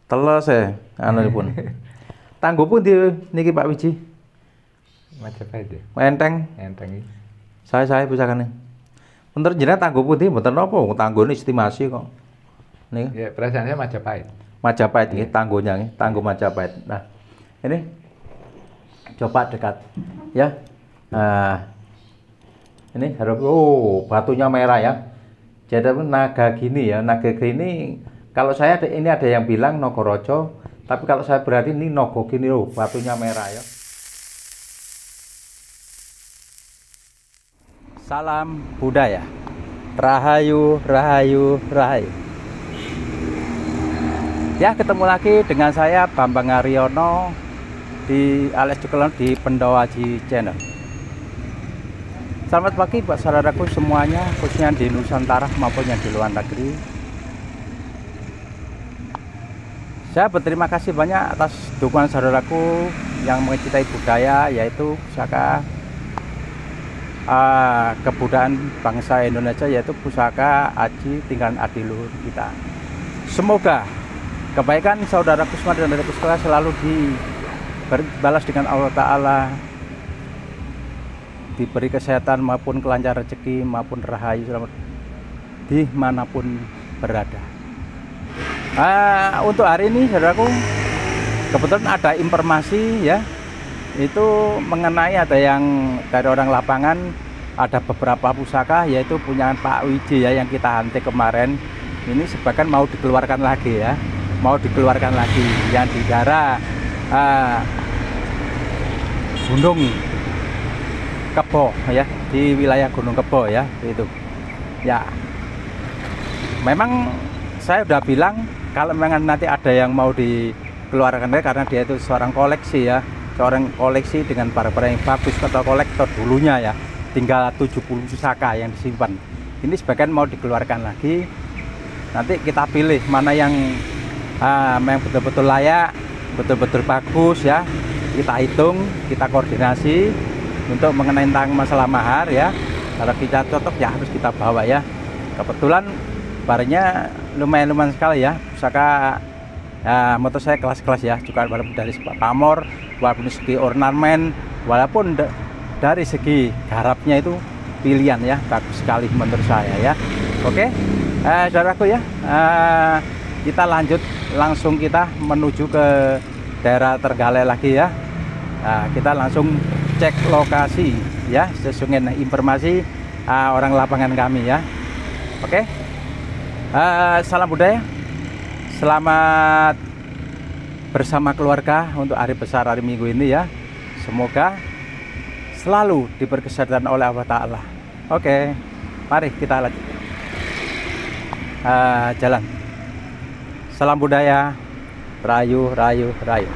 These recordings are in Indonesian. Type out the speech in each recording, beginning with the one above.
Teles ya, pun. Tangguh pun di niki Pak Wiji. Majapahit ya. Enteng. Enteng iki. Saya pusakane. Punten jenengan tangguh pundi mboten napa tanggune estimasi kok. Nih. Ya, perasaannya Majapahit. Majapahit ini tangguhnya nih, tangguh Majapahit. Nah, ini coba dekat ya. Nah, ini harus batunya merah ya. Jadi naga gini ya, naga gini. Kalau saya ini ada yang bilang Nogorojo, tapi kalau saya berarti ini Nogo gini loh, batunya merah ya. Salam budaya. Rahayu, rahayu, rahayu. Ya, ketemu lagi dengan saya Bambang Aryono di alias Cukelon di Pendowaji Channel. Selamat pagi buat saudaraku semuanya, khususnya di Nusantara maupun yang di luar negeri. Saya berterima kasih banyak atas dukungan saudaraku yang mencintai budaya, yaitu pusaka kebudayaan bangsa Indonesia, yaitu pusaka Aji tinggalan adiluhur kita. Semoga kebaikan saudaraku semua dan saudaraku sekalian selalu dibalas dengan Allah Ta'ala, diberi kesehatan maupun kelancaran rezeki maupun rahayu selamat dimanapun berada. Untuk hari ini saudaraku kebetulan ada informasi ya, itu mengenai ada yang dari orang lapangan, ada beberapa pusaka yaitu punya Pak Wiji ya yang kita hantik kemarin. Ini sebagian mau dikeluarkan lagi ya, mau dikeluarkan lagi yang di daerah Gunung Kebo ya, di wilayah Gunung Kebo ya, itu ya. Memang saya udah bilang kalau memang nanti ada yang mau dikeluarkan karena dia itu seorang koleksi ya, seorang koleksi dengan barang-barang yang bagus atau kolektor dulunya ya, tinggal 70 pusaka yang disimpan. Ini sebagian mau dikeluarkan lagi, nanti kita pilih mana yang betul-betul layak, betul-betul bagus ya, kita hitung, kita koordinasi untuk mengenai tentang masalah mahar ya. Kalau kita cocok ya harus kita bawa ya. Kebetulan barangnya lumayan sekali ya, pusaka menurut saya kelas-kelas ya, juga walaupun dari segi pamor, walaupun dari segi ornamen, walaupun dari segi garapnya itu pilihan ya, bagus sekali menurut saya ya. Oke, saudaraku ya, kita lanjut langsung kita menuju ke daerah Terenggalek lagi ya. Kita langsung cek lokasi ya, sesuai dengan informasi orang lapangan kami ya. Oke, salam budaya, selamat bersama keluarga untuk hari besar hari Minggu ini ya. Semoga selalu diberi kesehatan oleh Allah Ta'ala. Oke, mari kita lanjut jalan. Salam budaya, rayu, rayu, rayu.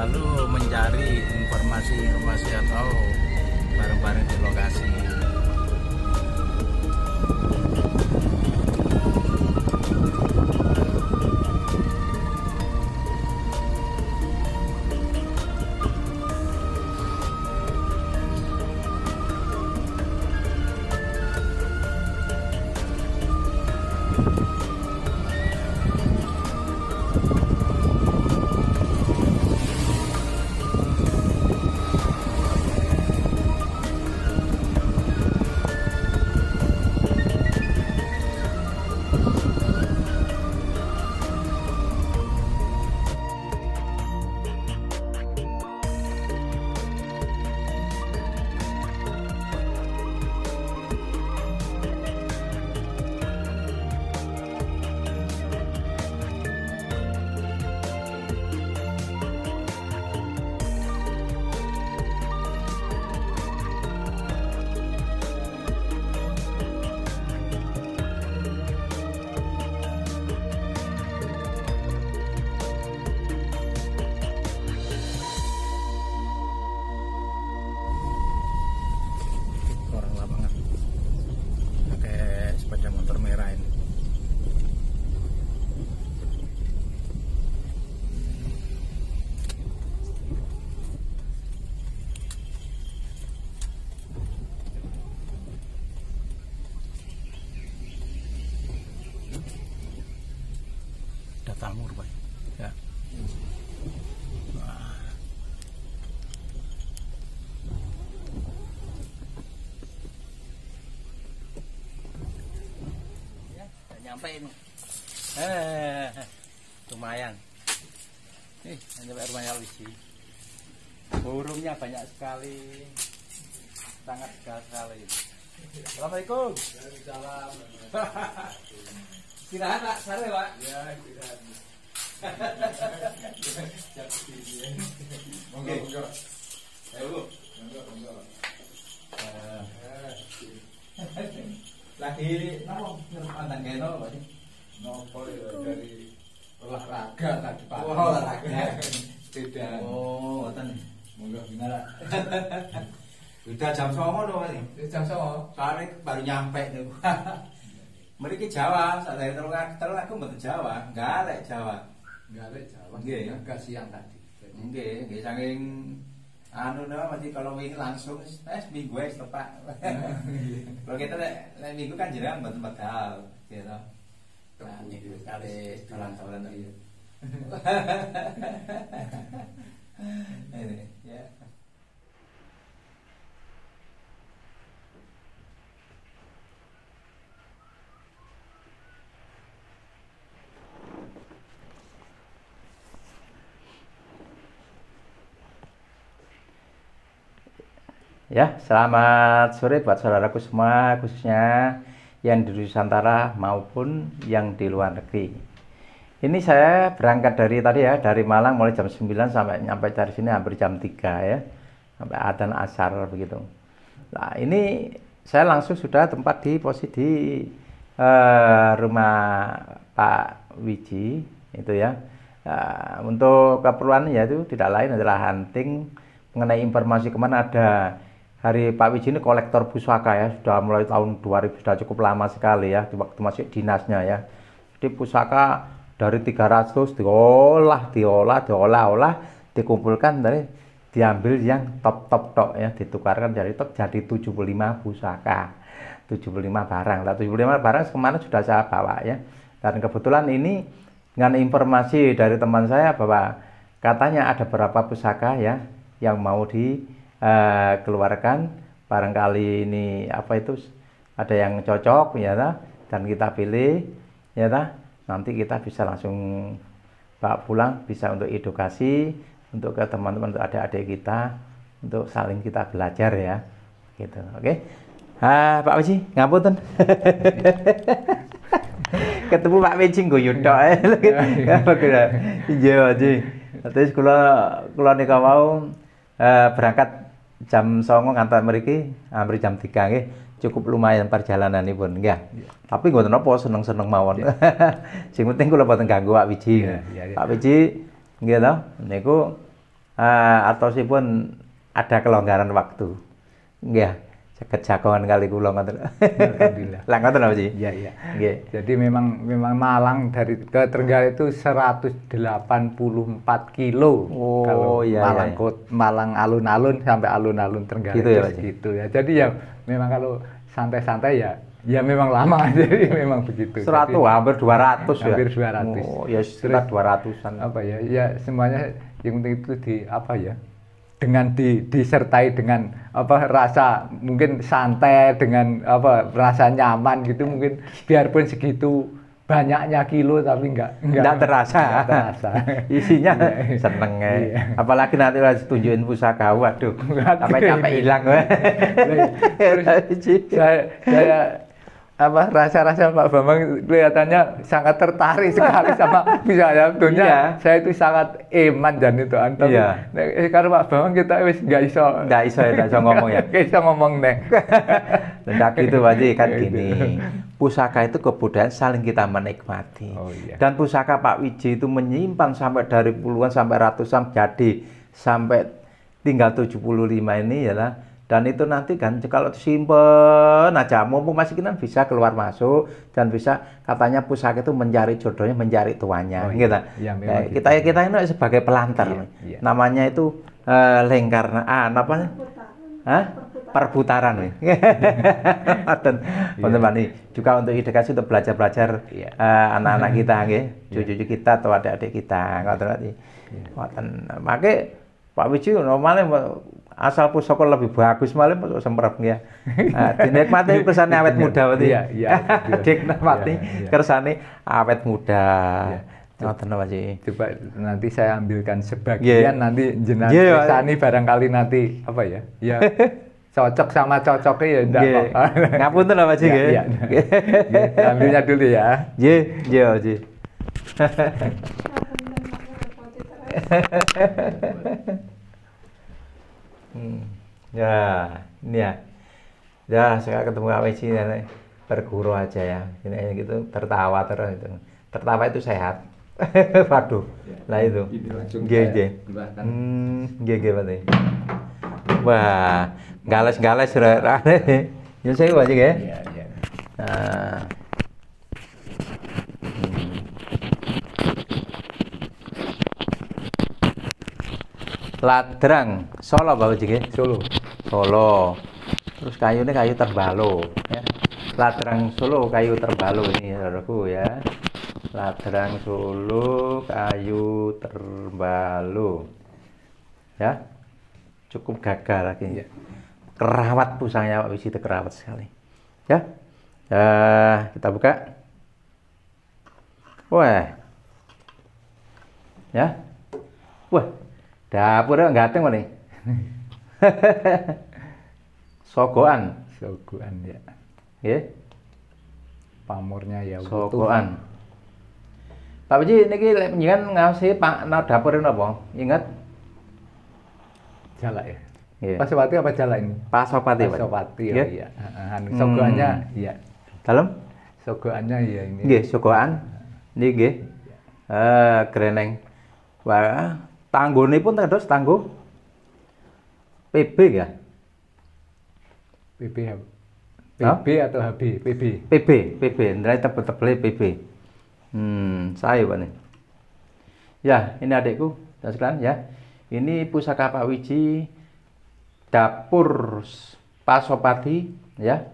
lalu mencari informasi atau barang-barang di lokasi. Orang lapangan pakai sepeda motor merah ini. Ada tamu rupanya ya. Nyampe ini. Lumayan. Nyampe rumahnya Wiji. Burungnya banyak sekali. Sangat sekali. Assalamualaikum. Waalaikumsalam. Istirahat Pak, sare Pak. Ya, istirahat. Monggo, monggo. Ayo, monggo. Lagi napa nyerepan kene Pak? Nopo ya dari olahraga tadi Pak. Oh, olahraga. Beda. Oh, ngoten. Monggo gimana? Udah jam 09.00 lho Pak. Jam 09.00. Soalnya baru nyampe niku. Mriki Jawa, sak dari terus aku mboten Jawa, galek Jawa. Galek Jawa. Nggih, agak siang tadi. Nggih, saking anu mesti kalau ini langsung minggu wis tepak. Kalau kita nek minggu kan jenengan mboten medal, gitu. Nah, minggu kali jalan-jalan iya. Ini ya. Ya, selamat sore buat saudaraku semua, khususnya yang di Nusantara maupun yang di luar negeri. Ini saya berangkat dari tadi ya, dari Malang mulai jam 9 sampai nyampe dari sini hampir jam 3 ya. Sampai adzan asar begitu. Nah, ini saya langsung sudah tempat di posisi rumah Pak Wiji itu ya. Untuk keperluan yaitu tidak lain adalah hunting mengenai informasi kemana ada hari Pak Wiji ini kolektor pusaka ya, sudah mulai tahun 2000, sudah cukup lama sekali ya, di waktu masih dinasnya ya. Jadi pusaka dari 300 diolah, dikumpulkan dari diambil yang top tok ya, ditukarkan dari top jadi 75 pusaka, 75 barang. Lah 75 barang kemana sudah saya bawa ya. Dan kebetulan ini dengan informasi dari teman saya bahwa katanya ada beberapa pusaka ya yang mau dikeluarkan, barangkali ini apa itu ada yang cocok ya dan kita pilih ya nanti kita bisa langsung bawa pulang, bisa untuk edukasi untuk ke teman-teman, untuk adik-adik kita, untuk saling kita belajar ya gitu. Oke. Pak Wiji ngapunten. Ketemu Pak Wiji guyu tok apa kira iya Wiji. Terus kula nika mau berangkat jam 09.00 ngantar mriki hampir jam 3 nggih. Cukup lumayan perjalananipun nggih. Tapi mboten napa seneng-seneng mawon. Sing penting kula mboten ganggu Pak Wiji. Pak Wiji nggih to niku atau pun ada kelonggaran waktu. Nggih, saged jagongan kali kula ngoten. Alhamdulillah. Lah ngoten apa sih? Iya, iya. Nggih. Jadi memang Malang dari ke Trenggalek itu 184 kilo. Oh, kalau iya, Malang iya. Malang alun-alun sampai alun-alun Trenggalek Gitu ya, itu Pak? segitu ya. Jadi ya memang kalau santai-santai ya memang lama jadi memang begitu. 100 Jadi, hampir 200 ya. hampir 200. Oh, ya sekitar 200-an. apa ya? Ya semuanya yang penting itu apa ya? Dengan disertai dengan apa rasa mungkin santai dengan apa rasa nyaman gitu mungkin biarpun segitu banyaknya kilo tapi enggak terasa. Enggak terasa. Isinya Iya. seneng ya. Iya. Apalagi nanti harus tunjukin pusaka, waduh. Sampai capek Ini. hilang we. saya apa rasa-rasa Pak Bambang kelihatannya sangat tertarik sekali sama misalnya tentunya Iya. saya itu sangat eman dan itu tapi Iya. karena Pak Bambang kita wis nggak iso Nggak iso ngomong ya. nggak iso ngomong nih Tidak gitu Pak Ji, kan Gitu. gini. Pusaka itu kebudayaan saling kita menikmati. Oh, iya. Dan pusaka Pak Wiji itu menyimpan sampai dari puluhan sampai ratusan jadi sampai tinggal 75 ini ya lah. Dan itu nanti kan kalau simpen aja mumpung masih kita bisa keluar masuk dan bisa katanya pusaka itu mencari jodohnya, mencari tuannya Oh, iya. gitu. Iya, memang gitu. Kita ini sebagai pelantar. Iya, iya. Namanya itu lingkaran apa? Hah? Perputaran nih. Dan teman-teman nih juga untuk edukasi untuk belajar-belajar Iya. anak-anak kita nggih, cucu-cucu kita atau adik-adik kita. Ngoten nggih. Ngoten. Maka Pak Wiji normalnya asal pusaka lebih bagus malah masuk semprep ya. Dinikmati kersane awet muda berarti. Iya, iya. Dinikmati Iya, iya. kersane awet muda. Iya. Ngoten Pak Wiji. coba nanti saya ambilkan sebagian Iya. nanti jenengan Iya, Pak. Sani barangkali nanti apa ya ya cocok sama cocoknya ya enggak Nggih. apa-apa. Ngapunten Pak Wiji Iya, nggih. iya. Nggih, ambilnya dulu ya. Nggih, nggih Pak Wiji. Ya, ini ya. Ya, saya ketemu Kak Wiji ya, berguru aja ya. Ini gitu tertawa terus itu. Tertawa itu sehat. Waduh. Lah itu. Nggih, nggih. Nggih, nggih Pak. Wah, gales-gales rene. Ya saya Pak Wiji nggih. Iya, iya. Nah. Ladrang Solo Pak Wiji nggih. Solo. Solo. Terus kayunya kayu terbalo ya. Ladrang Solo kayu terbalo ini saudaraku ya. Ladrang Solo kayu terbalo. Ya. Cukup gagah lagi. Iya. Kerawat pusakanya Pak Wiji itu kerawat sekali. Ya. Kita buka. Wah. Ya. Wah. Dapurnya enggak ada nih. Sogoan. Sogoan ya. Nggih. Pamornya ya utuh. Sogoan. Pak Wiji niki lek njenengan ngasi Pak dapur napa? Ingat? Jala ya. Nggih. Pasopati apa jala ini? Pasopati, Pak. Pasopati Nggih. ya. Sogoannya iya. Dalem? Sogoannya ya ini. Nggih, sogoan. Niki nggih. Greneng. Wah, tanggunipun terus tangguh PB ya? PB ya. Hah? PB atau HB? PB. PB, nilai tebel-tebel PB. Saya Pak nih. Ya, ini adikku dan sekalian ya. Ini pusaka Pak Wiji dapur Pasopati ya.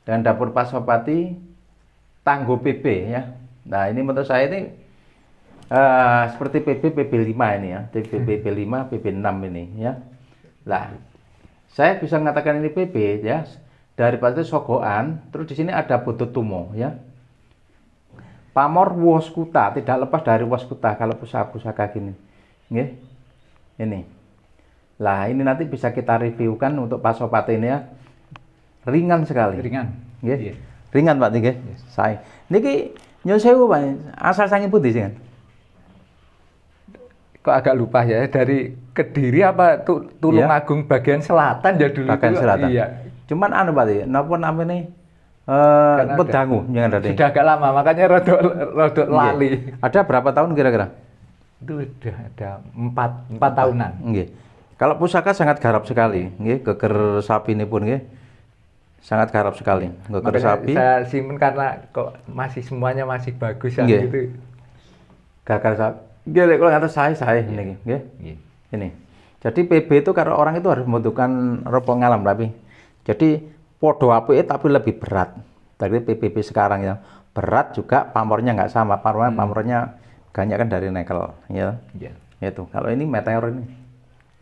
Dan dapur Pasopati Tangguh PB ya. Nah, ini menurut saya ini seperti PB5 ini ya. PB5, PB6 ini ya. Lah, saya bisa mengatakan ini PB ya. Daripada itu sogoan, terus di sini ada Bodotumo ya. Pamor Woskuta, tidak lepas dari Woskuta kalau pusaka-pusaka gini. Nggih. Ini. Lah, ini nanti bisa kita reviewkan untuk Pasopati ini ya. Ringan sekali. Ringan. Nggih. Iya. Ringan Pak nggih. Sae. Niki nyun sewu Pak, asal saking pundi sih kan? Kok agak lupa ya dari Kediri apa Tulungagung bagian selatan ya dulu Bagian itu. selatan. Iya. Cuman anu Pak, napa namanya Kan ada. pedangu jangan ada. Sudah agak lama makanya rodok lali. Ada berapa tahun kira-kira? Itu udah ada 4 tahunan. Nggih. Kalau pusaka sangat garap sekali, nggih, geger sapi ini pun nggih. Sangat garap sekali. Geger Makanya sapi. saya simpen karena kok masih semuanya masih bagus ya Nggih. gitu. Geger sapi. Nggih, lek kalau ngatas saya niki, nggih. Nggih. Ini. Jadi PB itu karena orang itu harus membutuhkan pengalam tapi. Jadi podo apike tapi lebih berat. Dari PBB sekarang ya. Berat juga pamornya nggak sama. Pamornya banyak kan dari nikel ya. Iya. Itu. Kalau ini meteor ini.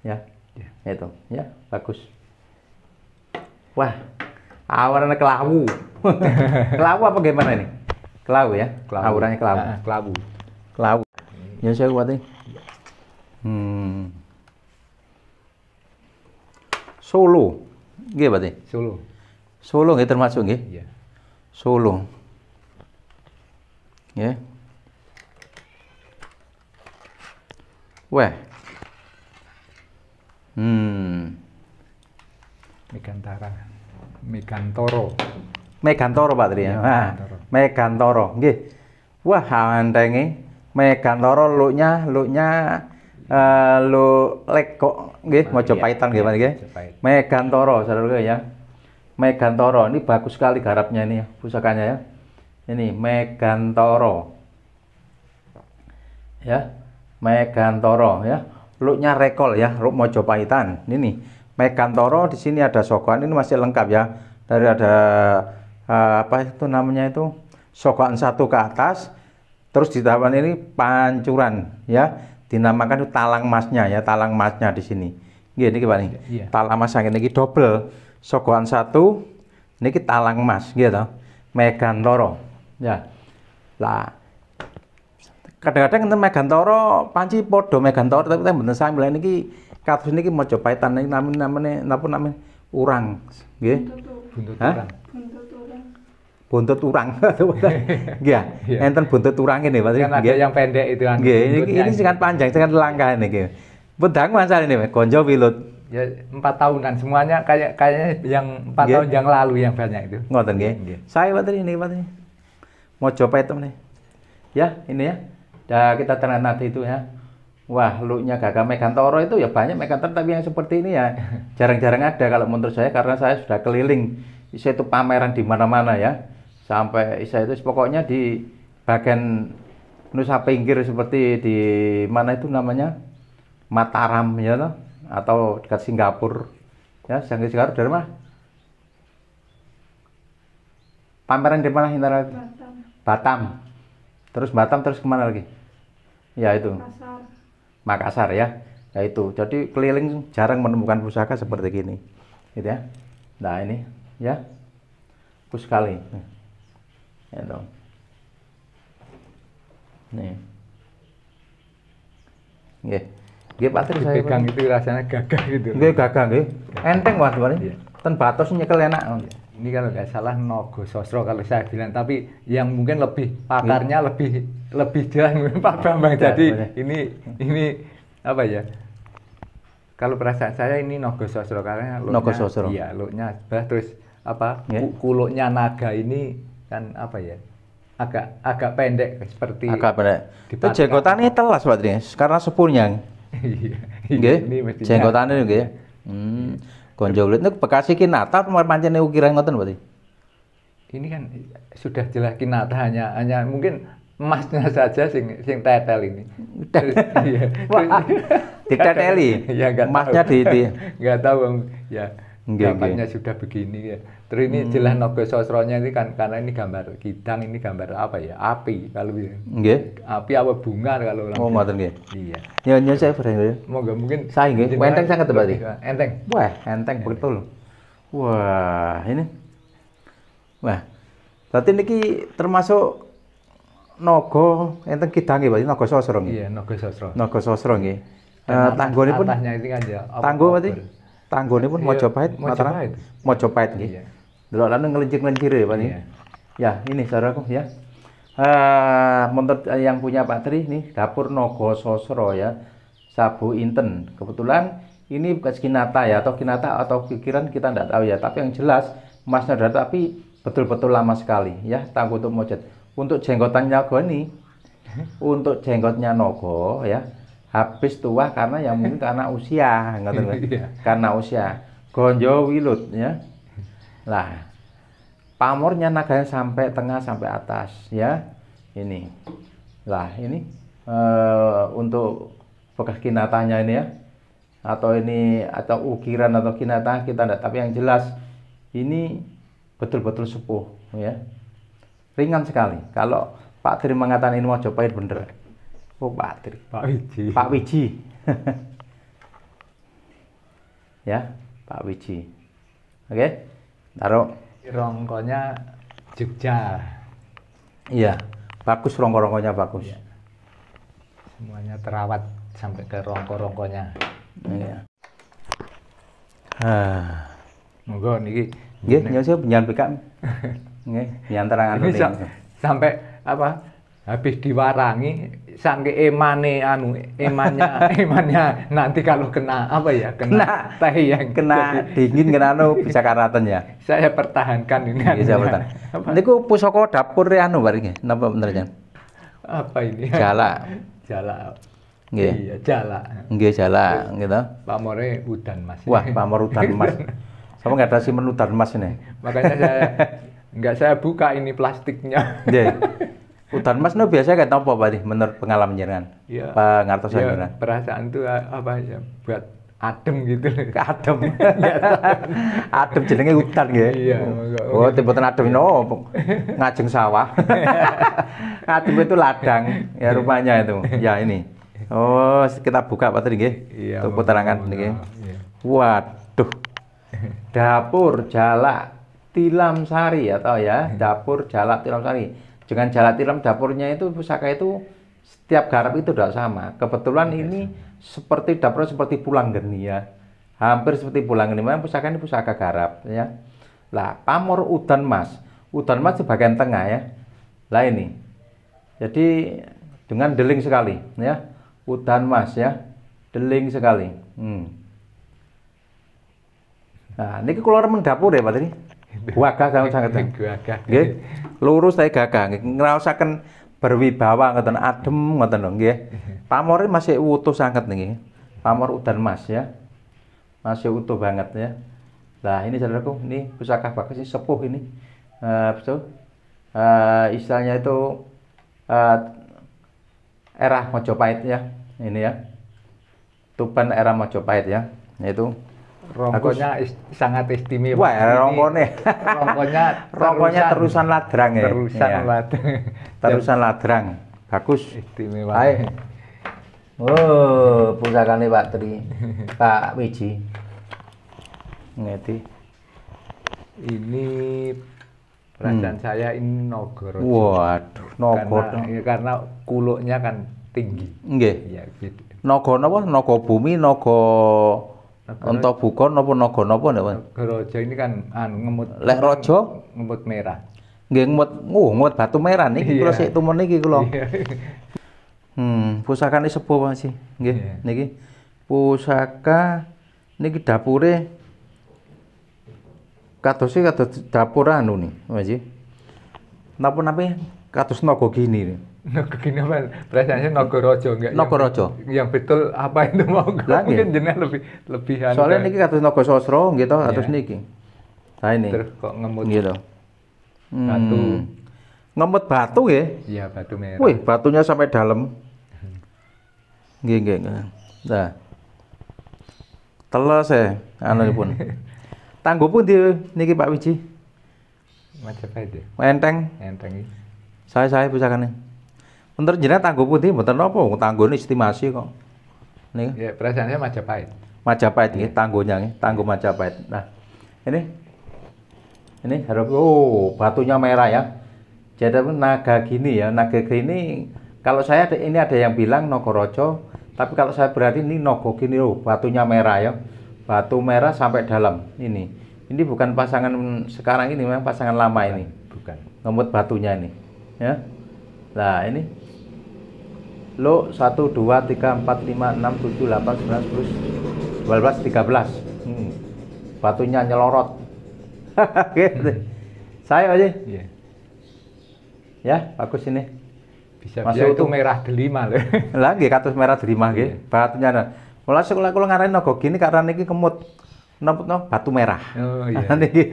Ya. Iya. Itu. Ya, bagus. Wah. Awarannya kelawu. Kelawu apa gimana ini? Kelawu ya. Awarannya kelawu. Kelabu. Kelawu. Ya saya kuat ini. Solo. Nggih berarti. Solo. Solo nggih termasuk nggih. Iya. Solo. Nggih. Wah. Megantoro. Megantoro Pak Tri ya. Iya, Nah, Megantoro. Nggih. Wah, antenge Megantoro luknya lu lekok nggih Mojopaitan nggih Pak nggih. Megantoro saudara ya. Megantoro ini bagus sekali garapnya ini pusakanya ya. Ini Megantoro. Ya. Megantoro ya. Luknya rekol ya, luk Mojopaitan. Ini Megantoro di sini ada sokokan ini masih lengkap ya. Dari ada apa itu namanya itu? Sokokan 1 ke atas. Terus di tahapan ini pancuran ya. Dinamakan itu talang masnya ya, talang masnya di sini. Nggih niki Pak nih. Iya. Talang mas yang niki double. Sokokan 1 niki talang mas gitu. Megantoro. Ya. Lah kadang-kadang enten Megantoro panci podo Megantoro tapi mboten sami lha niki kados niki Mojopaitan niki namanya napa namanya urang nggih. Buntut Hah? urang. Buntut urang. Nggih. Iya. Enten buntut urang ini Pak. Kan ada yang pendek itu kan. Nggih, buntutnya ini sangat panjang, sangat langka niki. Pedang masalah ini, Gonjo Wilut. Ya 4 tahunan semuanya kayaknya yang 4 Nggih. tahun yang lalu yang banyak itu. Ngoten nggih. Nggih. Saya Pak ini Pak. Mojopaitan nih. Ya, ini ya. Dah kita terang nanti itu ya. Wah, luknya gagah Megantoro itu ya banyak Megantoro tapi yang seperti ini ya jarang-jarang ada kalau menurut saya karena saya sudah keliling. Saya itu pameran di mana-mana ya. Sampai saya itu pokoknya di bagian Nusa Pinggir seperti di mana itu namanya? Mataram ya toh atau dekat Singapura. Ya, Singapura dari mana? Pameran di mana Hindara? Batam. Terus Batam terus kemana lagi? Ya itu. Makassar ya. Ya itu. Jadi keliling jarang menemukan pusaka seperti gini. Gitu ya. Nah, ini ya. Bagus sekali. Itu. Nih. Nggih. Nggih Pak Tri saya. Dipegang itu rasanya gagah gitu. Nggih gagah nggih. Enteng Mas Bari. Iya. Ten batos nyekel enak. Ini kalau nggak salah Nogo Sosro kalau saya bilang, tapi yang mungkin lebih pakarnya lebih jelas mungkin Pak Bambang. Ya, Jadi boleh. ini apa ya? Kalau perasaan saya ini Nogo Sosro karena Nogo Sosro. Iya, luknya terus apa? Ya. Kuluknya naga ini kan apa ya? Agak pendek seperti Agak pendek. Itu dipakai. jenggotannya telas Pak Tri karena sepurnya. Iya. Nggih. Ini mestinya. Jenggotannya nggih. Gonjo Wilut niku bekas kinata atau pancen ukiran ngoten berarti. Ini kan sudah jelas kinata hanya mungkin emasnya saja sing tetel ini. Iya. Wah, diteteli. Ya nggak Emasnya tahu. di Nggak tahu Bang. Ya. Nggih, Dapatnya sudah begini ya. Terus ini jelas Nogo Sosronya ini kan karena ini gambar kidang, ini gambar apa ya? Api kalau ya. nggih. Api apa bunga kalau orang. Oh ngoten nggih. Iya. Ya nyuwun saya bareng. Moga mungkin Saya nggih, enteng sangat berarti. Enteng. Wah, enteng betul. Wah, ini. Wah. Berarti niki termasuk Nogo enten kidange berarti Nogo Sosro nggih. Iya, Nogo Sosro. Nogo Sosro nggih. Dan Tanggonipun atasnya itu kan ya. tanggo berarti. Tanggonipun Iya, Mojopahit, Mataram. Mojopahit. Mojopahit nggih. Iya. Delok lan ngelincir-ngelincir ya, Pak. Iya. Ya, ini saudaraku ya. Menurut yang punya Pak Tri nih, dapur Nogo Sosro ya. Sabu Inten. Kebetulan ini bekas kinata ya atau kinata atau pikiran kita tidak tahu ya, tapi yang jelas emasnya ada tapi betul-betul lama sekali ya. Tanggo untuk mojat. Untuk jenggotan nyago ini untuk jenggotnya Nogo ya habis tua karena yang mungkin karena usia, ngoten Mas. Iya. Karena usia. Gonjo wilut ya. Lah, pamornya naganya sampai tengah sampai atas ya. Ini. Lah, ini untuk bekas kinatanya ini ya. Atau ini atau ukiran atau kinata kita enggak, tapi yang jelas ini betul-betul sepuh ya. Ringan sekali. Kalau Pak Tri mengatakan ini Mojopahit bener. Oh Pak Tri. Pak Wiji. Pak Wiji. Ya, Pak Wiji. Oke. Taruh. Rongkonya Jogja. Iya. Bagus rongko-rongkonya bagus. Iya. Semuanya terawat sampai ke rongko-rongkonya. Iya. Monggo niki. Nggih, nyusul penyan bekam. Nggih, nyantarangan Ini sampai apa? Habis diwarangi sangke emannya nanti kalau kena apa ya? Kena teh yang kena dingin kena bisa karatan ya. Saya pertahankan ini. Iya, saya pertahankan. Niku pusaka dapur anu bareng napa bener jan? Apa ini? Jala. Jala. Nggih. Iya, jala. Nggih, jala gitu. Pamore udan Mas. Wah, pamor udan Mas. Sama nggak ada simen udan Mas ini. Makanya saya buka ini plastiknya. Nggih. Udan Mas no biasa kayak apa Pak menurut pengalaman jenengan? Iya. Pengartosan Ya, jenengan. perasaan tuh apa ya buat adem gitu. Adem. Adem jenenge udan nggih. Iya. Oh, tiba-tiba adem no ngajeng sawah. Adem itu ladang ya rupanya itu. Ya ini. Oh, kita buka Pak Tri nggih. Iya. Untuk penerangan nggih. Iya. Waduh. Dapur Jalak Tilam Sari atau ya, dapur Jalak Tilam Sari. Dengan Jalak Tilam dapurnya itu pusaka itu setiap garap itu tidak sama. Kebetulan ini seperti dapur seperti pulang geni ya. Hampir seperti pulang geni. Memang pusaka ini pusaka garap ya. Lah, pamor udan Mas. Udan Mas di bagian tengah ya. Lah ini. Jadi dengan deling sekali ya. Udan Mas ya. Deling sekali. Nah, niki kula remen dapur ya Pak Tri. Gagah sangat. Gagah. Nggih. Lurus saya gagah ngraosaken berwibawa ngoten adem ngoten lho nggih. Pamore masih utuh sangat niki. Pamor udan Mas ya. Masih utuh banget ya. Lah ini saudaraku, ini pusaka bagus ini sepuh ini. Betul. Istilahnya itu era Mojopahit ya. Ini ya. Tuban era Mojopahit ya. Yaitu Rongkonya sangat istimewa. Wah, rongkonya terusan ladrang ya. Terusan ya. ladrang. Terusan ladrang. Bagus. Istimewa. Baik. Oh, pusakane Pak Tri. Pak Wiji. Ngeti. Ini perasaan saya ini Nogorojo. Waduh, Nogo. Karena kuluknya kan tinggi. Nggih. Iya, gitu. Nogo napa? Nogo bumi, nogo Onto buko napa naga napa ndak? Nogorojo ini kan ngemut. Lek raja ngemut merah. Nggih ngemut batu merah niki kula sik tumen niki kula. Pusakane sepuh Mas sih. Nggih, niki. Pusaka niki dapure kados dapur anu nih, Mas. Napa-napa kados naga gini. Naga gini apa? Perasaannya Nogorojo enggak? Nogorojo. Yang betul apa itu mau? Mungkin jenenge lebih soalnya niki kados naga sasra nggih to, kados niki. Nah ini. Terus kok ngemut gitu. Batu. Ngemut batu nggih? Iya, batu merah. Wih, batunya sampai dalam. Nggih. Nah. Teles anunipun. Tangguh pun niki Pak Wiji. Majapahit ya. Enteng. Enteng iki. Saya pusakane. Bener jenengan tangguh pundi mboten napa, tanggune estimasi kok. Niki. Ya, perasaannya Majapahit. Majapahit nggih, tangguhnya nggih, tangguh Majapahit. Nah, ini harap batunya merah ya. Jadi naga gini ya, naga gini kalau saya ini ada yang bilang Nogorojo, tapi kalau saya berarti ini nogo gini batunya merah ya. Batu merah sampai dalam ini. Ini bukan pasangan sekarang ini, memang pasangan lama ini. Bukan. Ngemut batunya ini. Ya. Nah, ini lo 1 2 3 4 5 6 7 8 9 10 12 13. Batunya nyelorot. Gitu. Saya aja. Iya. Ya, bagus ini. Bisa Masih itu utuh. merah delima lho. Lah nggih kados merah derima nggih. Batunya. Mula sekolah kula ngarani naga gini karena niki kemut napa batu merah. Oh iya. Niki.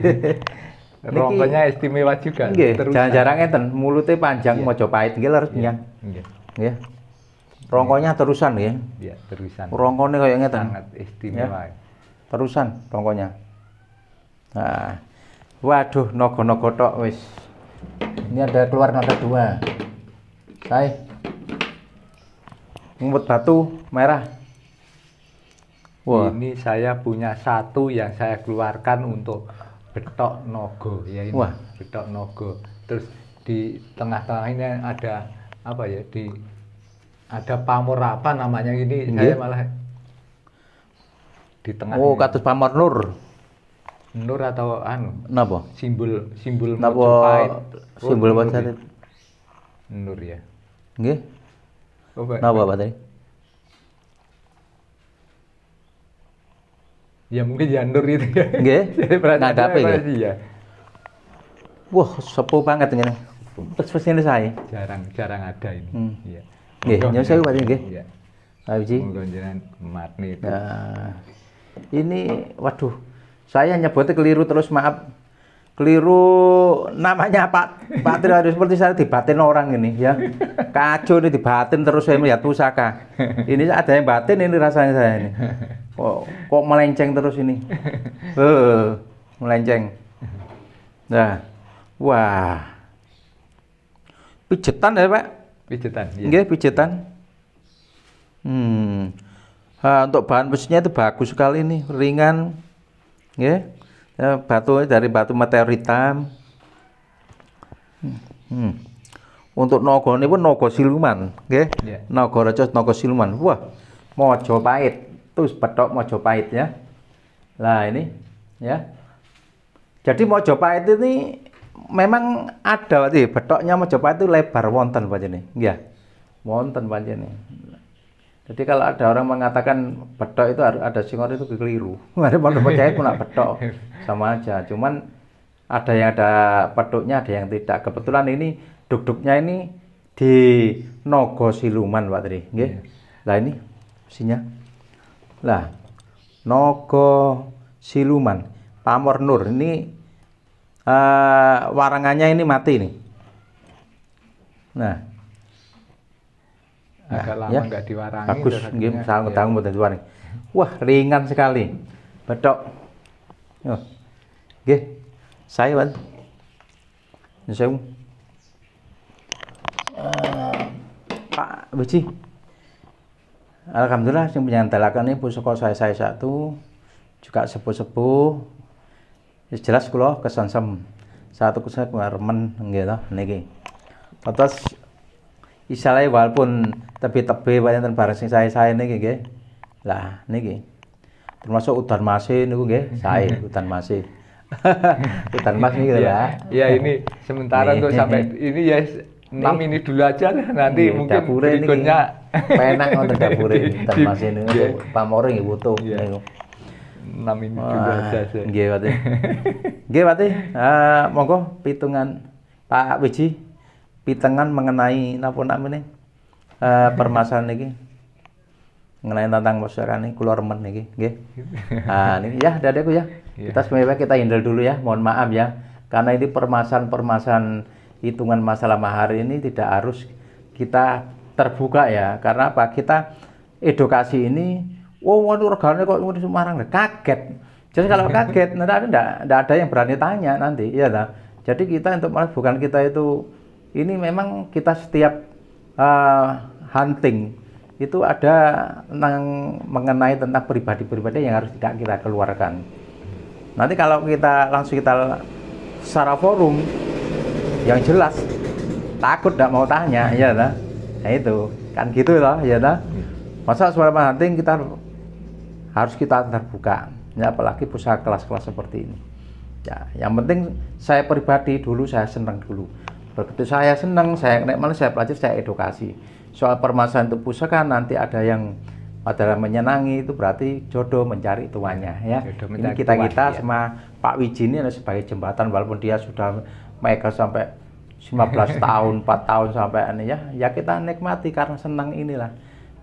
Ronggonya istimewa juga. Nggih, terusan. jarang-jarang enten, mulutnya panjang Iya. Mojopahit nggih leres Iya. pian. Nggih. Nggih. Rongkonya terusan nggih. Iya, terusan. Rongkone kaya ngeten. Sangat istimewa. Terusan rongkonya. Nah. Waduh, naga-naga tok wis. Ini ada keluar naga 2. Saya ngumpet batu merah. Wah, Ini saya punya satu yang saya keluarkan untuk betok nogo ya ini. Wah. Betok nogo. Terus di tengah-tengah ini ada apa ya? Ada pamor apa namanya ini? Nggih. Saya malah di tengah. oh ini. kados pamor nur. Nur atau anu? Napa? Simbol Napa Mojopahit. simbol Nur, Mojopahit? Nur ya. Nggih. Oh, Napa Pak tadi? Ya mungkin ya Nur itu ya. Nggih. Saya perhatikan Ngadape nggih? masih ya. Wah, sepuh banget ngene. Terus ini saya. Jarang ada ini. Hmm. Iya. Nggih, nyuwun sewu Pak nggih. Iya. Pak Wiji. Monggo jenengan matni itu. Nah, ini waduh, saya nyebutnya keliru terus maaf. Keliru namanya Pak Tri harus seperti saya dibatin orang ini ya. Kacau ini dibatin terus saya melihat pusaka. Ini ada yang batin ini rasanya saya ini. Kok melenceng terus ini. Melenceng. Nah, wah. Pijetan ya Pak? Pijetan. Iya. Nggih, pijetan. Nah, untuk bahan besinya itu bagus sekali nih, ringan. Nggih. Ya, batu dari batu meteor hitam. Untuk naga ini pun naga siluman, nggih. Iya. Naga raja naga siluman. Wah, Mojopahit. Terus betok Mojopahit ya. Lah ini ya. Jadi Mojopahit ini memang ada berarti betoknya Mojopahit itu lebar wonten pancene. Nggih. Wonten pancene. Jadi kalau ada orang mengatakan betok itu harus ada singor itu keliru. Ada orang percaya pun betok sama aja. Cuman ada yang ada petuknya, ada yang tidak. Kebetulan ini duk-duknya ini di Naga Siluman Pak Tri, nggih. Lah ini besinya. Lah Naga Siluman, pamor nur ini warangannya ini mati nih. Nah, Agak lama ya. nggak diwarangi. Bagus, terus nggih, akhirnya, sangat ya. tahu mboten diwarangi. Wah, ringan sekali. Betok. Yo. Nggih. Saya, Pak. Saya. Pak Wiji. Alhamdulillah sing penyantalaken ini pusaka saya satu juga sepuh-sepuh. Wis jelas kula kesengsem. Satu kesen remen nggih to niki. Terus istilahnya walaupun tebe-tebe pancen bareng sing saya niki nggih. Lah niki. Termasuk udan masih niku nggih, sae udan masih. Udan mas niki lah. Ya ini sementara untuk sampai ini ya 6 ini dulu aja nanti Nggih, mungkin dapure niki berikutnya penak wonten dapure udan masih niku Nggih. pamore nggih butuh Iya. niku. 6 ini dulu aja. saya. Nggih, Pak. Nggih, Pak. Monggo pitungan Pak Wiji pitengan mengenai napa namanya permasalahan niki. Mengenai tentang masyarakat ini kula remen niki, nggih. Niki ya Dadeku ya. Iya. Kita semuanya kita handle dulu ya. Mohon maaf ya. Karena ini permasalahan hitungan masalah mahar ini tidak harus kita terbuka ya. Karena apa? Kita edukasi ini waduh regane kok ngene Semarang kaget. Jadi kalau kaget nanti enggak ada yang berani tanya nanti, ya ta. Jadi kita untuk bukan kita itu ini memang kita setiap hunting itu ada tentang mengenai tentang pribadi-pribadi yang harus tidak kita keluarkan. Nanti kalau kita langsung kita secara forum yang jelas takut tidak mau tanya, ya ta. Nah itu kan gitu loh, ya ta. Masa suara hunting kita harus kita terbuka, ya, apalagi pusaka kelas-kelas seperti ini. Ya, yang penting saya pribadi dulu saya senang dulu. Begitu saya senang, saya malah saya pelajari, saya edukasi. Soal permasalahan itu pusaka nanti ada yang adalah menyenangi itu berarti jodoh mencari tuannya ya. Jodoh Ini mencari kita tuan, ya. sama Pak Wiji ini adalah sebagai jembatan walaupun dia sudah mereka sampai 15 tahun, 4 tahun sampai ini ya kita nikmati karena senang inilah.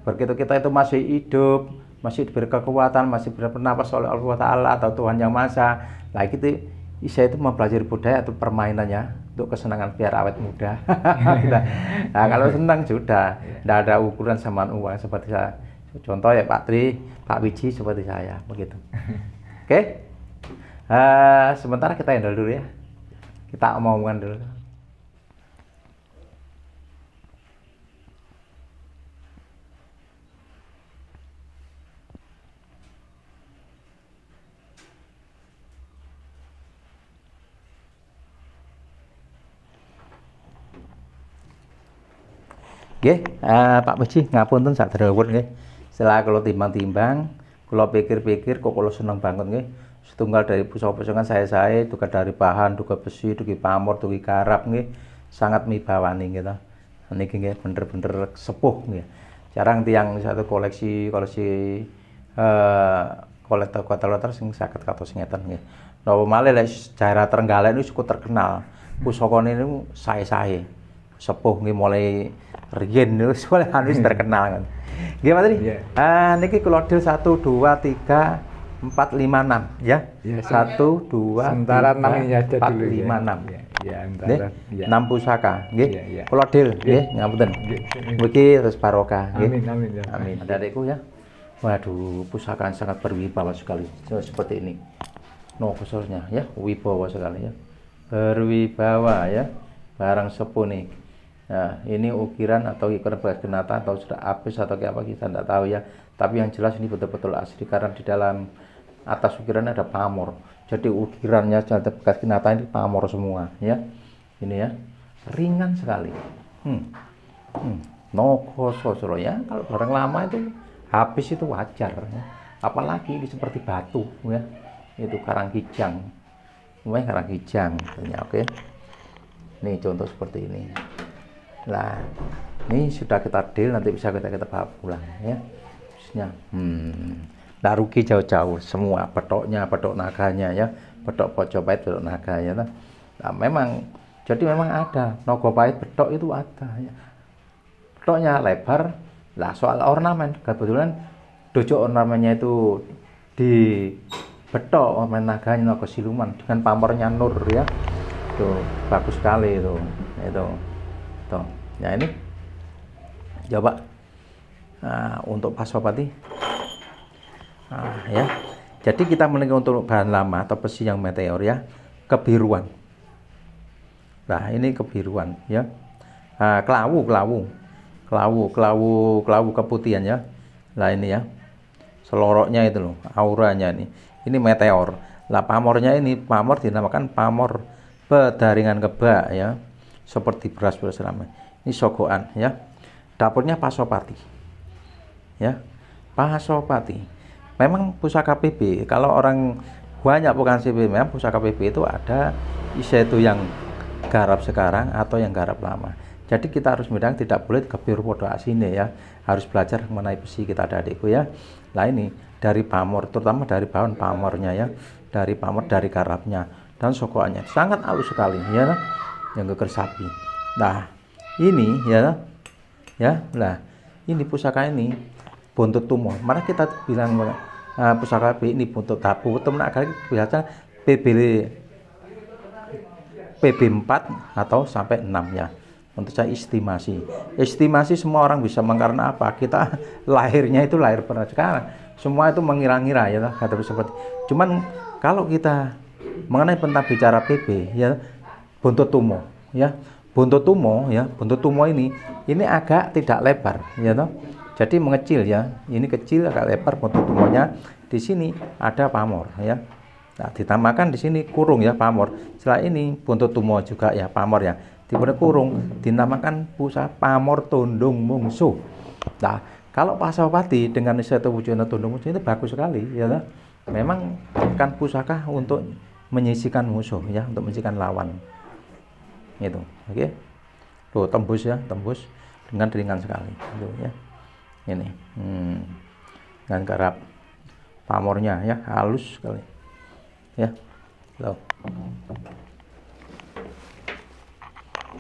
Begitu kita itu masih hidup, masih diberi kekuatan, masih bernapas oleh Allah Ta'ala atau Tuhan Yang Maha Esa, nah itu saya itu mempelajari budaya atau permainannya untuk kesenangan biar awet muda. Nah kalau senang sudah, tidak ada ukuran samaan uang seperti saya. Contoh ya Pak Tri, Pak Wiji seperti saya, begitu. Oke, sementara kita handle dulu ya. Kita omongkan dulu. Nggih, Pak Wiji ngapunten sadherewun nggih. Setelah kalau timbang-timbang, kalau pikir-pikir kok kalau seneng banget nggih. Setunggal dari pusaka-pusaka saya duka dari bahan, duka besi, duki pamor, duki karab nggih. Sangat mibawani gitu. Niki nggih bener-bener sepuh nggih. Jarang tiang satu koleksi kolektor sing saged kados ngeten nggih. Napa malih lek sejarah Trenggalek niku cukup terkenal. Pusakane niku sae-sae. Sepuh nggih mulai riyen niku soalé anu terkenal kan. Nggih Mas Tri. Niki kula deal 1 2 3 4 5 6 ya. 1 2 sementara 3 4 5 6. Ya, antara 6 pusaka nggih. Kula deal nggih, ngapunten. Mugi terus barokah nggih. Amin ya. Amin. Adikku ya. Waduh, pusaka sangat berwibawa sekali seperti ini. No khususnya ya, wibawa sekali ya. Berwibawa ya. Barang sepuh nih. Nah, ini ukiran atau ukiran bekas kenata atau sudah habis atau kayak apa kita tidak tahu ya. Tapi yang jelas ini betul-betul asli karena di dalam atas ukiran ada pamor. Jadi ukirannya bekas kenata ini pamor semua ya. Ini ya. Ringan sekali. No kososro ya. Kalau barang lama itu habis itu wajar ya. Apalagi ini seperti batu ya. Itu karangkijang. Karangkijang ya, oke. Nih contoh seperti ini. Nah, ini sudah kita deal, nanti bisa kita bawa pulang ya. Khususnya, nah rugi jauh-jauh semua petok naganya ya, petok Pojopahit, petok naga ya. Nah, memang jadi memang ada Nogopahit petok itu ada ya. Petoknya lebar. Lah soal ornamen, kebetulan dojo ornamennya itu di petok ornamen naganya Naga Siluman dengan pamornya Nur ya. Tuh bagus sekali itu tuh ya ini coba untuk Pasopati ya jadi kita menilai untuk bahan lama atau besi yang meteor ya kebiruan. Nah ini kebiruan ya. Kelawu keputihan ya. Nah ini ya seloroknya itu loh auranya ini meteor. Lah pamornya ini pamor dinamakan pamor pedaringan kebak ya, seperti beras ramai. Ini sogoan ya. Dapurnya Pasopati. Ya. Pasopati. Memang pusaka PB, kalau orang banyak bukan CB, memang pusaka PB itu ada itu yang garap sekarang atau yang garap lama. Jadi kita harus membedakan, tidak boleh kebir podo asine ya. Harus belajar mengenai besi kita adikku ya. Nah ini dari pamor, terutama dari bahan pamornya ya. Dari pamor, dari garapnya dan sokoannya sangat halus sekali ya, yang geger sapi. Nah ini ya nah ini pusaka ini buntut tumo. Mana kita bilang pusaka ini buntut tabu temen agak biasa PB 4 atau sampai 6 ya. Untuk saya estimasi semua orang bisa karena apa, kita lahirnya itu lahir pernah sekarang semua itu mengira-ngira ya kata seperti. Cuman kalau kita mengenai tentang bicara PB ya, buntut tumo ya, buntut tumo ini agak tidak lebar ya toh. Jadi mengecil ya, ini kecil agak lebar buntut tumonya. Di sini ada pamor ya. Nah, ditambahkan di sini kurung ya pamor. Setelah ini buntut tumo juga ya pamor ya. Diberi kurung dinamakan pusaka pamor tundung mungsuh. Nah, kalau Pasopati dengan iseto wujudnya tundung mungsuh itu bagus sekali ya toh. Memang kan pusaka untuk menyisikan musuh ya, untuk menyisikan lawan itu. Oke. Tuh tembus ya, tembus dengan ringan sekali itu ya. Ini dengan garap pamornya ya, halus sekali ya. Loh.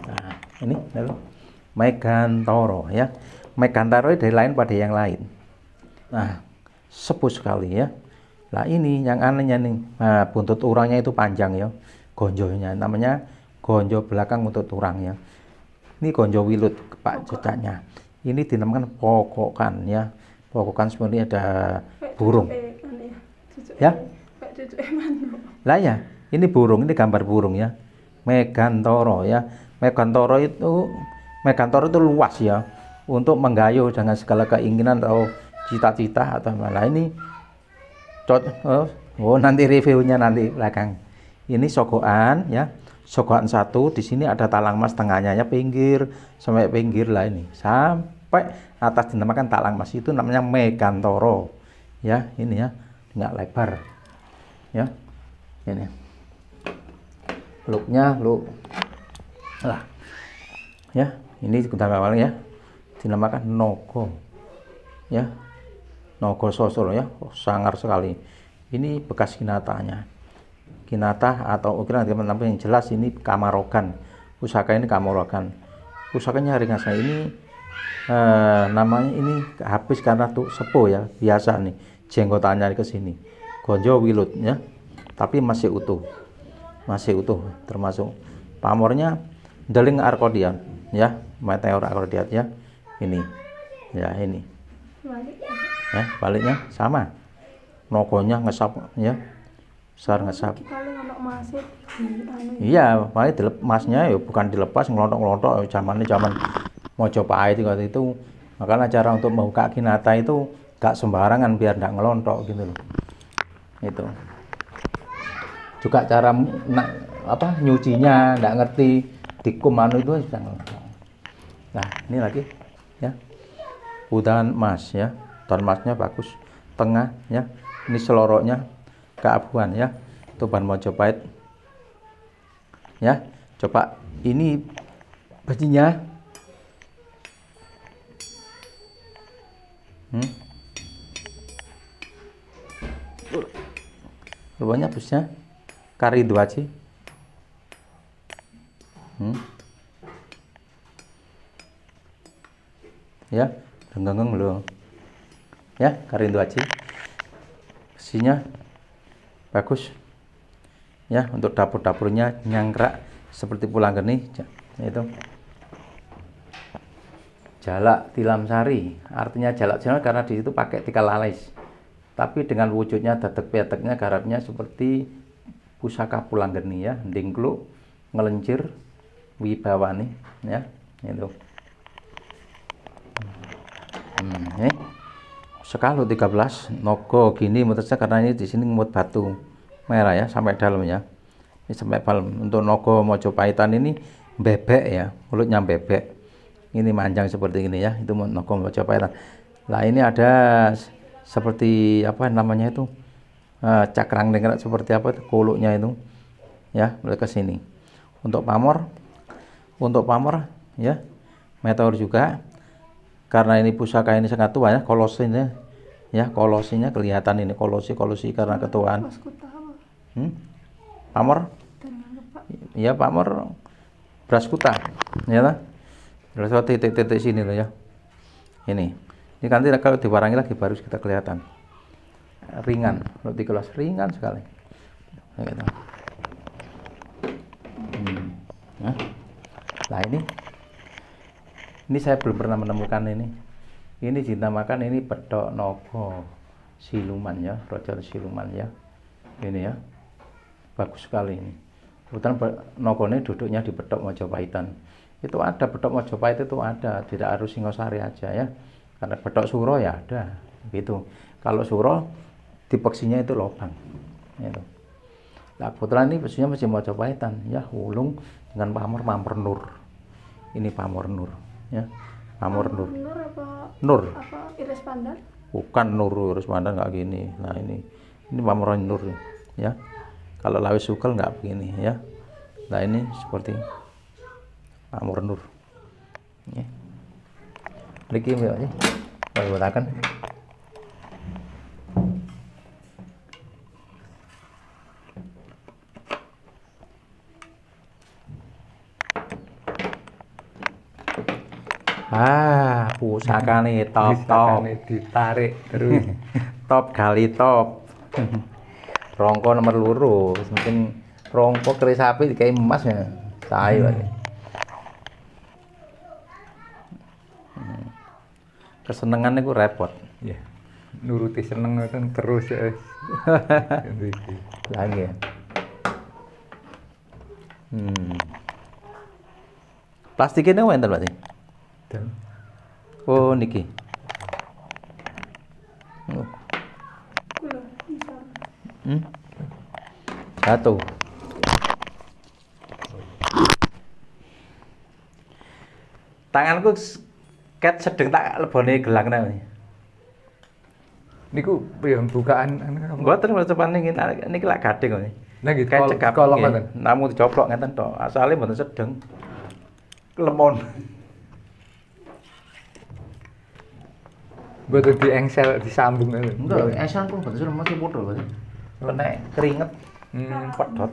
Nah, ini lalu Megantoro ya. Megantoro dari lain pada yang lain. Nah, sepuh sekali ya. Nah ini yang anehnya nih, nah, buntut urangnya itu panjang ya, gonjonya namanya gonjo belakang buntut urang ya. Ini gonjo wilut pak cecaknya. Ini dinamakan pokokan ya. Pokokan sebenarnya ada burung. Ya? Lah ya, ini burung, ini gambar burung ya. Megantoro ya. Megantoro itu luas ya, untuk menggayuh dengan segala keinginan atau cita-cita atau malah ini. Nanti reviewnya nanti belakang. Ini sogokan ya, sogokan satu. Di sini ada talang emas tengahnya ya, pinggir sampai pinggir lah ini, sampai atas dinamakan talang emas, itu namanya Megantoro ya. Ini ya, nggak lebar ya. Ini looknya lah ya. Ini awal ya, dinamakan Nogo ya. Nogo Sosro ya, sangar sekali. Ini bekas kinatanya. Kinata atau ukiran teman-teman yang jelas ini Kamarogan. Pusaka ini Kamarogan. Pusakanya ringan saya ini namanya ini habis karena tuh sepuh ya, biasa nih jenggotannya ke sini. Gonjo wilut ya. Tapi masih utuh. Masih utuh, termasuk pamornya deling arkodian ya, meteor arkodian ya. Ini. Ya, ini. Ya, baliknya sama, nogonya ngesap ya, besar ngesap. Iya, paling emasnya ya bukan dilepas ngelontok-ngelontok. Zaman Mojopahit itu, makanya cara untuk membuka kinata itu gak sembarangan biar nggak ngelontok gitu loh. Itu juga cara nyucinya nggak ngerti, dikum anu itu bisa ngelontok. Nah ini lagi ya, udan emas ya. Ton emasnya bagus, tengah ya. Ini seloroknya keabuan ya. Tuban Mojopahit ya. Coba ini bajinya. Rupanya busnya Karidwaci. Ya, renggeng loh. Ya, Karidwaci. Besinya bagus. Ya, untuk dapur-dapurnya nyangkrak seperti pulang geni. Itu. Jalak tilam sari, artinya jalak tilam karena di situ pakai tikal alis. Tapi dengan wujudnya dadek-pedeknya garapnya seperti pusaka pulang geni ya, dingkluk, ngelencir, wibawani ya, itu. Ini sekalu 13 nogo gini muternya karena ini di sini ngemut batu merah ya sampai dalam ya. Ini sampai dalam. Untuk nogo Mojopahitan ini bebek ya, mulutnya bebek. Ini manjang seperti ini ya, itu nogo Mojopahitan. Nah ini ada seperti apa namanya itu, cakrang dengkrak seperti apa itu, kuluknya itu ya, mulai ke sini. Untuk pamor ya, meteor juga. Karena ini pusaka ini sangat tua ya, kolosinya ya, kolosinya kelihatan ini kolosi karena ketuaan. Pamor ya, pamor Braskuta ya lah. Terus titik-titik sini loh ya. Ini nanti kalau diwarangi lagi baru kita kelihatan ringan, kalau di kelas ringan sekali. Gitu. Nah ini saya belum pernah menemukan ini. Ini dinamakan ini Bedok Nogo Siluman ya, Roger Siluman ya. Ini ya, bagus sekali ini. Kebetulan Nogo ini duduknya di Bedok Mojopahitan. Itu ada Bedok Mojopahit itu ada, tidak harus Singosari aja ya. Karena Bedok Suro ya ada, gitu. Kalau Suro dipeksinya itu lobang, itu. Nah kebetulan ini pesunya masih Mojopahitan ya, Wulung dengan Pamor Nur. Ini Pamor Nur ya, Pamor Nur. Nur apa Iris Pandan? Bukan Nur Iris Pandan nggak gini. Nah ini Pamor Nur ya. Kalau Lawis Sugel nggak begini ya. Nah ini seperti Pamor Nur. Ya. Lagi ya, boleh gunakan. Pusakane top. Pusakane ditarik terus. Top kali top. Rongko nomor loro, mungkin rongko keris sapi dikai emas ya. Sae wae. Kesenengan niku repot. Ya. Nuruti seneng kan terus ya. Lagi. Plastiknya wonten berarti. Oh niki. Jatuh. Tanganku ket sedeng tak lebone gelang nang. Niku yang bukaan Mboten cepan niki lak gading kok. Nah gitu. Kayak cekap Kolong nggih. ngoten. Namung dicoplok ngeten tok. Asale mboten sedeng. Lemon. Mboten diengsel disambung ngoten. Enggak, esan pun mboten sudah masih padha berarti. Kena keringet. Pedhot.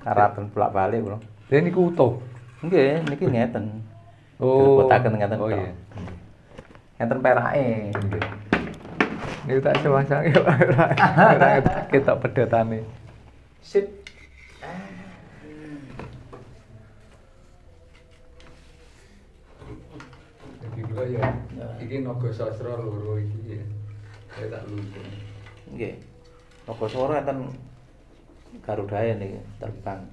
Karaten bolak-balik kula. Lha niku utuh. Nggih, niki ngeten. Oh. Dilebotaken ngeten Oh tok. iya. Ngeten perake. Niku tak sewasane ora ketok pedhotane. Sip. Jadi kula ya iki naga sastra loro iki ya. Saya tak lucu. Nggih. Apa swara ngeten Garudae niki terbang.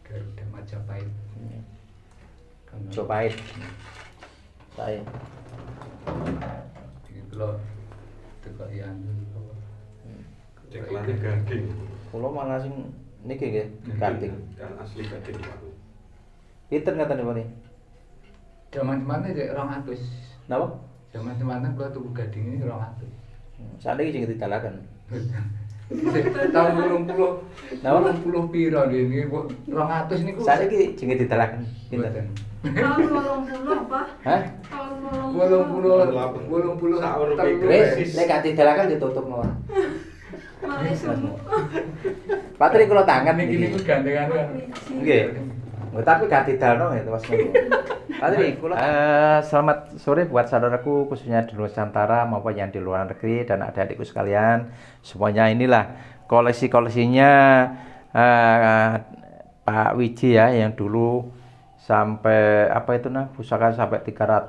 Garuda Majapahit. Jopait. Sae. Iki kula tekok yang Ceklane gading. Kula malah sing niki nggih, gading. Kan asli gading Pak. Pinten ngaten niki? Zaman semana cek 200. Napa? Zaman semana kula tuku gading ini 200. Sakniki sing didalaken. Tahun 20. Napa? 20 piro ini 200 niku. Sakniki sing didalaken pinten? Tahun 80 apa? Hah? Tahun 80 Sahur Wis, nek gak didalaken ditutup mawon. Malah semua. Patri kula tangan niki niku niki. gandengan. Nggih. Nggak, tapi gak didalno ya Mas. Patri kula selamat sore buat saudaraku khususnya di Nusantara maupun yang di luar negeri dan adik-adikku sekalian. Semuanya inilah koleksi-koleksinya Pak Wiji ya yang dulu sampai apa itu nah pusaka sampai 300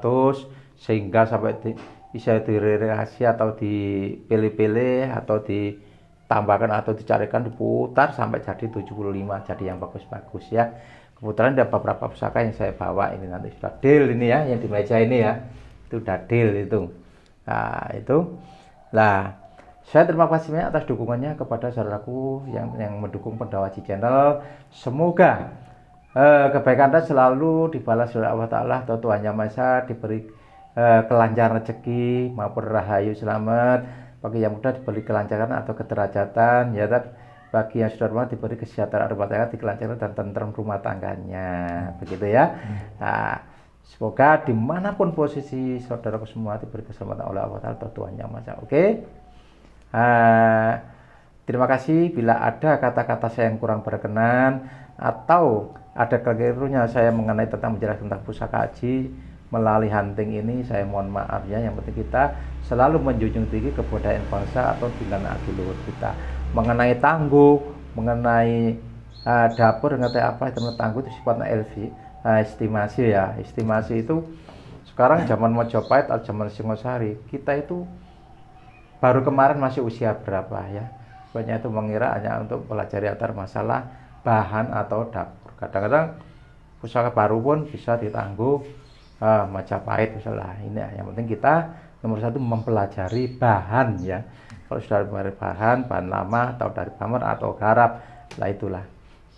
sehingga sampai bisa direlasi atau dipilih-pilih atau ditambahkan atau dicarikan diputar sampai jadi 75 jadi yang bagus-bagus ya. Kebetulan ada beberapa pusaka yang saya bawa ini nanti sudah deal ini ya yang di meja ini ya. Itu udah deal itu. Nah, itu. Lah, saya terima kasih banyak atas dukungannya kepada saudaraku yang mendukung Pendawaji Channel. Semoga kebaikan Anda selalu dibalas oleh Allah Ta'ala atau Tuhan Yang Maha Esa, diberi kelancaran rezeki maupun rahayu selamat, bagi yang muda diberi kelancaran atau kederajatan ya, bagi yang sudah rumah diberi kesejahteraan rumah tangga, dikelancaran dan tenteram rumah tangganya, begitu ya. Nah, semoga dimanapun posisi saudaraku semua diberi keselamatan oleh Allah Ta'ala atau Tuhan Yang Maha Esa. Oke. Terima kasih. Bila ada kata-kata saya yang kurang berkenan atau ada kelirunya saya mengenai tentang menjelaskan tentang pusaka haji melalui hunting ini, saya mohon maaf ya. Yang penting kita selalu menjunjung tinggi kebudayaan bangsa atau tinggalan leluhur kita. Mengenai tangguh, mengenai dapur, mengenai apa itu tangguh itu sifatnya estimasi ya. Estimasi itu sekarang zaman Majapahit atau zaman Singosari kita itu baru kemarin masih usia berapa ya. Banyak itu mengira hanya untuk pelajari antar masalah bahan atau dapur. Kadang-kadang pusaka baru pun bisa ditangguh Majapahit misalnya. Ini yang penting kita nomor satu mempelajari bahan ya. Kalau sudah dari bahan lama atau dari pamer atau garap, lah itulah.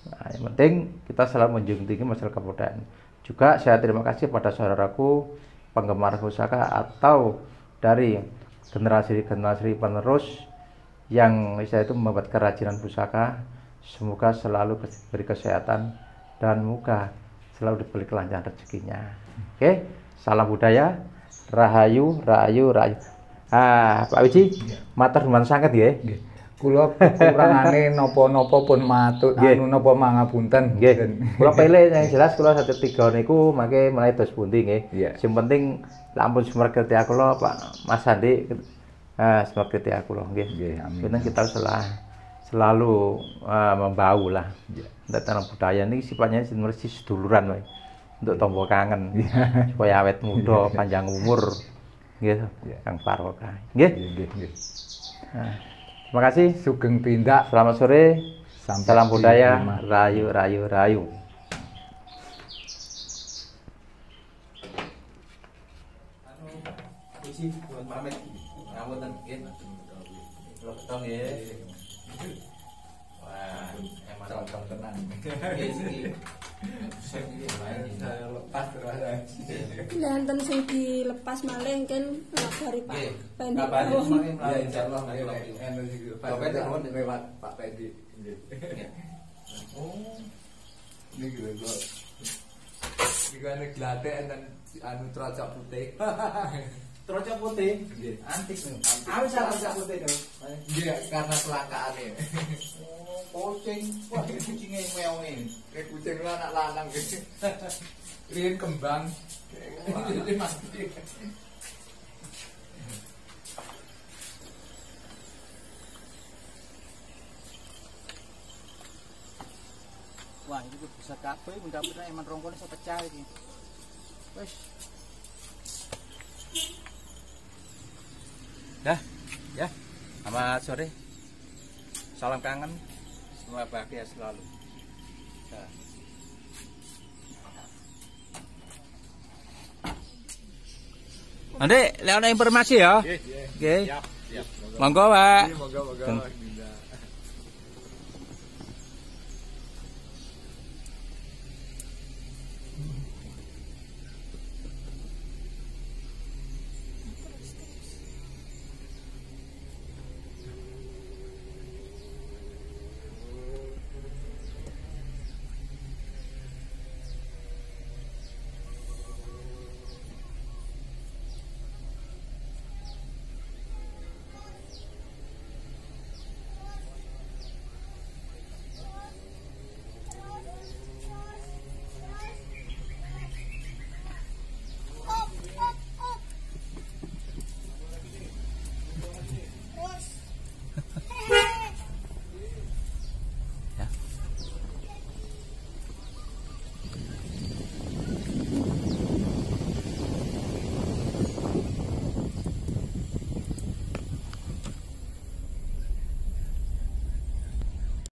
Nah, yang penting kita selalu menjunjung tinggi masalah kebudayaan. Juga saya terima kasih pada saudaraku penggemar pusaka atau dari generasi penerus yang saya itu membuat kerajinan pusaka. Semoga selalu diberi kesehatan dan moga selalu diberi kelancaran rezekinya. Oke, salam budaya, rahayu. Pak Wiji, matur nuwun sanget ya. Kula kekurangane napa-napa pun matur Nggih. anu napa mangapunten. Nggih. Kula pilih yang jelas kula 103 niku mangke mulai dos pundi nggih. Iya. Sing penting lampun sumergeti kula Pak Mas Andi sumergeti kula nggih. Nggih, amin. Penting kita selalu membau lah. Untuk tanam budaya ini sifatnya mesti seduluran wae. Untuk tombo kangen. Supaya awet muda, panjang umur. Gitu. Kang Paroka. Nggih. Nggih. Nah, terima kasih. Sugeng tindak. Selamat sore. Sampai Salam budaya. diterima. Rayu rayu rayu. Puji buat pamit. Ngapunten nggih. Kula ketong nggih. Wah, emang Cocok tenan. nggih siki. Lepas terus. Lenten sing dilepas malih kan ngabari Pak Nggih. Pendi. Kabari mawon. semakin Ya melalui insyaallah jalur nanti anu iki Pak Pendi nuwun. lewat Pak Pendi. Oh, Niki lho kok. Iki anu glate enten anu trocok putih. trocok putih. Nggih. Antik nih. Awis trocok putih nih. Nggih, karena kelangkaane. Oh, kucing. Wah, kucingnya meong ini. Kayak kucing lu anak lanang gitu. Rian kembang. Ini mati. Wah, ini tuh bisa kabeh, mudah-mudahan emang rongkone iso pecah iki. Wis. Dah, ya. Selamat sore. Salam kangen. Semoga bahagia selalu. Dah. Nanti, lihat informasi ya. Oke. Monggo, Pak. Moga-moga.